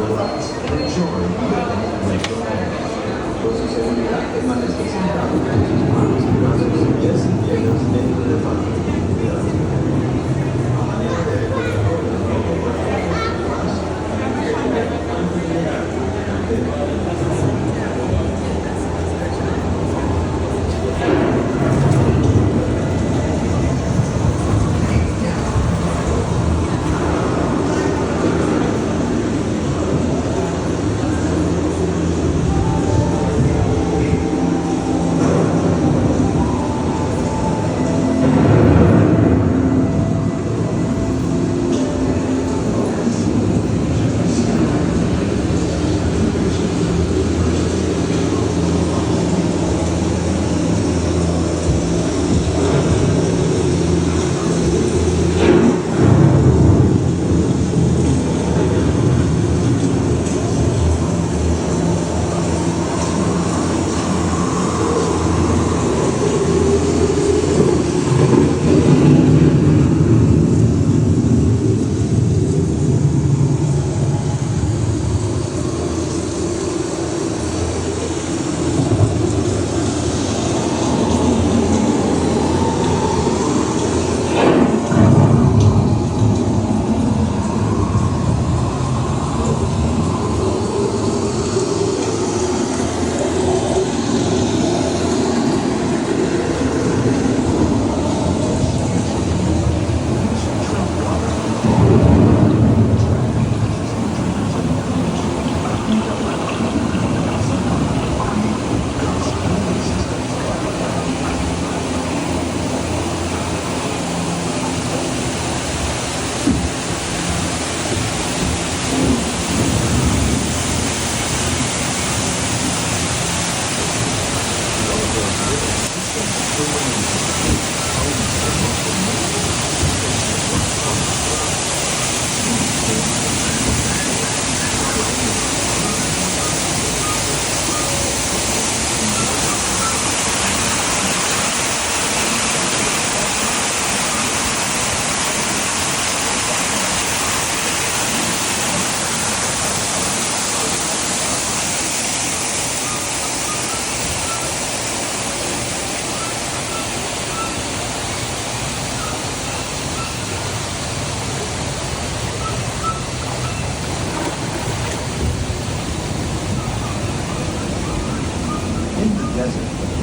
Relax, enjoy nuestro con su seguridad es más especializada. Manos y brazos, pies y piernas dentro de fácil.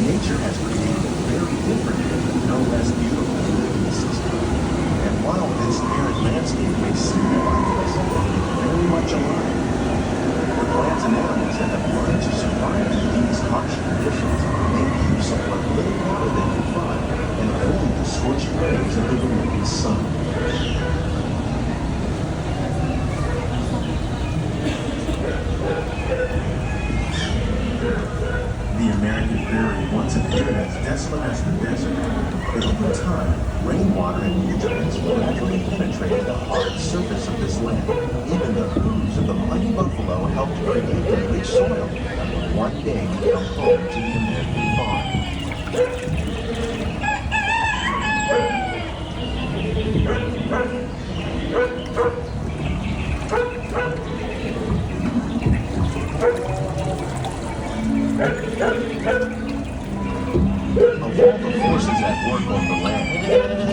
Nature has created a very different but no less beautiful living system. And while this arid landscape may seem lifeless, it's very much alive. The plants and animals that have learned to survive in these harsh conditions make use of what little water they can find and avoid the scorching rays of the American sun. The American prairie once appeared as desolate as the desert, but over time, rainwater and nutrients gradually penetrated the hard surface of this land. Even the hooves of the mighty buffalo helped create the rich soil that would one day become home to the American farm. Of all the forces at work on the land,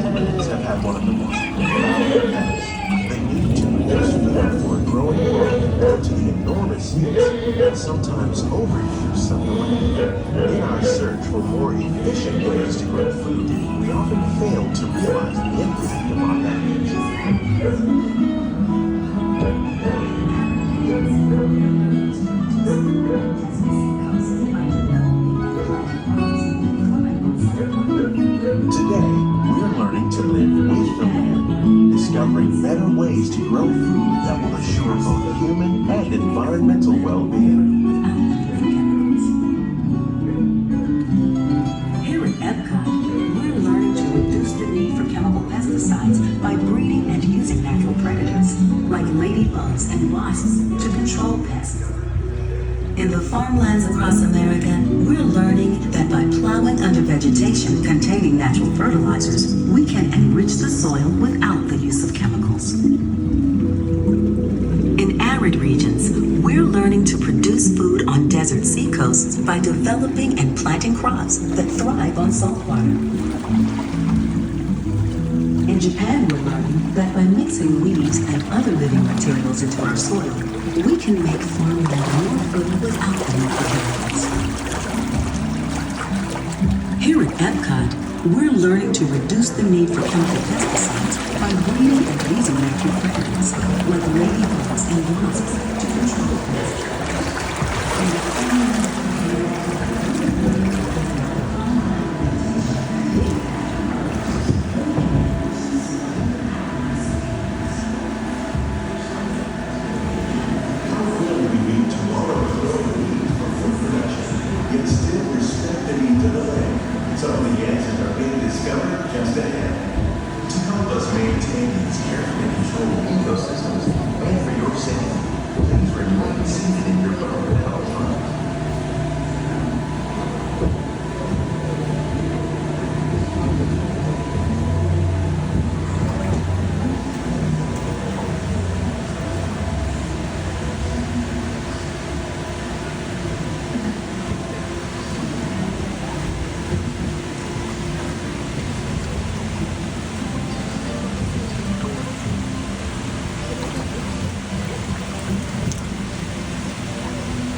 humans have had one of the most profound effects. The need to produce food for a growing world led to the enormous use and sometimes overuse of the land. In our search for more efficient ways to grow food, we often fail to realize the impact of our land use. Today, we're learning to live with the land, discovering better ways to grow food that will assure both human and environmental well-being. Here at Epcot, we're learning to reduce the need for chemical pesticides by breeding and using natural predators, like ladybugs and wasps, to control pests. In the farmlands across America, we're learning that by plowing under vegetation containing natural fertilizers, we can enrich the soil without the use of chemicals. In arid regions, to produce food on desert seacoasts by developing and planting crops that thrive on saltwater. In Japan, we're learning that by mixing leaves and other living materials into our soil, we can make farmland more food without the need for chemicals. Here at Epcot, we're learning to reduce the need for chemical pesticides by breeding and using natural predators like ladybugs and wasps to control pests.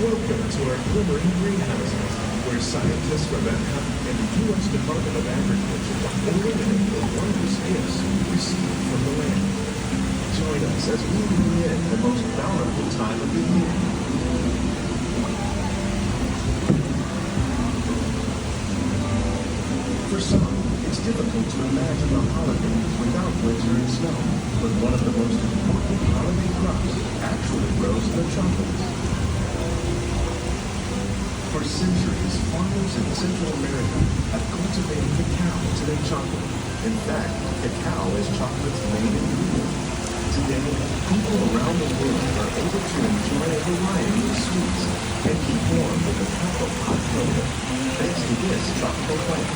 Welcome to our Glimmering greenhouses, where scientists from Epcot and the U.S. Department of Agriculture illuminate the wondrous gifts received from the land. Join us as we bring in the most bountiful time of the year. For some, it's difficult to imagine the holidays without winter and snow, but one of the most important holiday crops actually grows in the tropics. For centuries, farmers in Central America have cultivated cacao to make chocolate. In fact, cacao is chocolate's main ingredient. Today, people around the world are able to enjoy a variety of sweets and keep warm with a cup of hot cocoa, thanks to this tropical plant.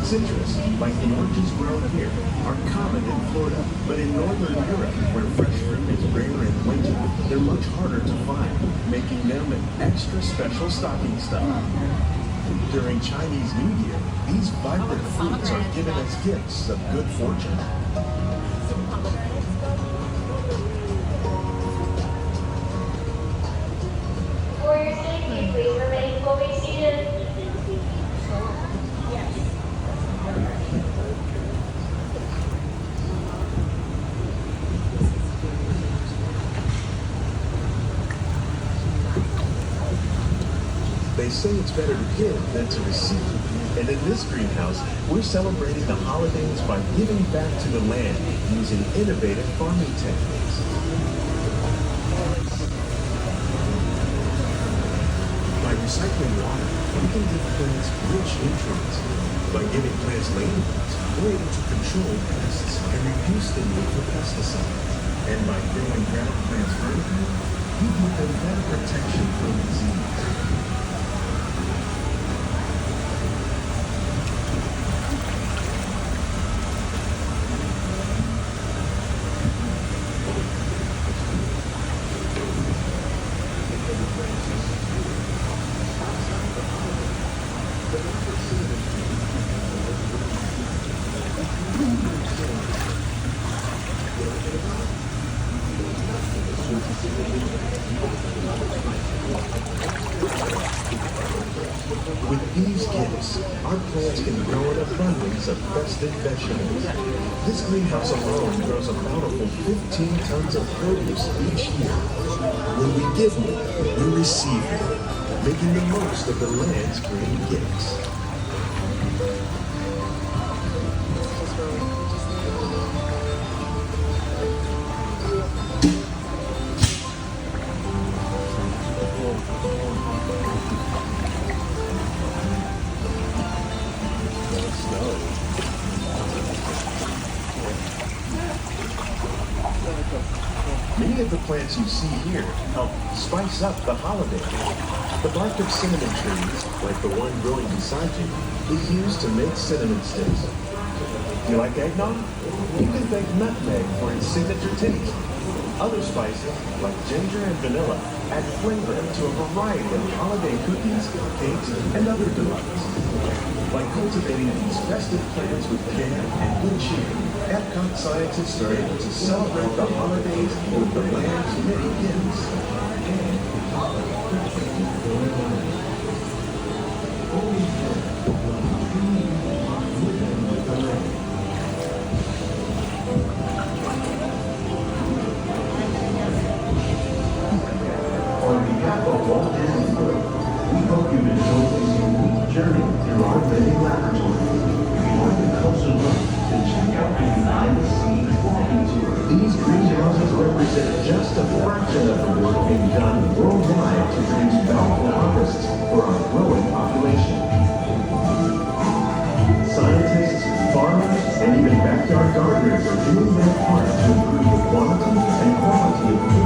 Citrus, like the oranges grown here, are common in Florida, but in northern Europe, where fresh fruit is rare in winter, they're much harder to find, making them an extra special stocking stuffer. During Chinese New Year, these vibrant fruits are given as gifts of good fortune. For your safety, please remain fully seated. They say it's better to give than to receive. And in this greenhouse, we're celebrating the holidays by giving back to the land using innovative farming techniques. By recycling water, we can give plants rich nutrients. By giving plants lanes, we're able to control pests and reduce the need for pesticides. And by growing ground plants vertically, we give them better protection from disease. With these gifts, our plants can grow an abundance of festive vegetables. This greenhouse alone grows a bountiful 15 tons of produce each year. When we give more, we receive more, making the most of the land's great gifts. Many of the plants you see here help spice up the holiday. The bark of cinnamon trees, like the one growing beside you, is used to make cinnamon sticks. You like eggnog? You can thank nutmeg for its signature taste. Other spices, like ginger and vanilla, add flavor to a variety of holiday cookies, cakes, and other delights. By cultivating these festive plants with care and good cheer, Epcot scientists are able to celebrate the holidays with the land's many gifts. On behalf of Walt Disney World, we hope you've enjoyed this unique journey through our living laboratory. If you'd like a closer look, then check out the behind-the-scenes walking tour. These greenhouses represent just a fraction of the work being done worldwide to produce bountiful harvests for our growing population. Scientists, farmers, and even backyard gardeners are doing their part to improve the quantity and quality of food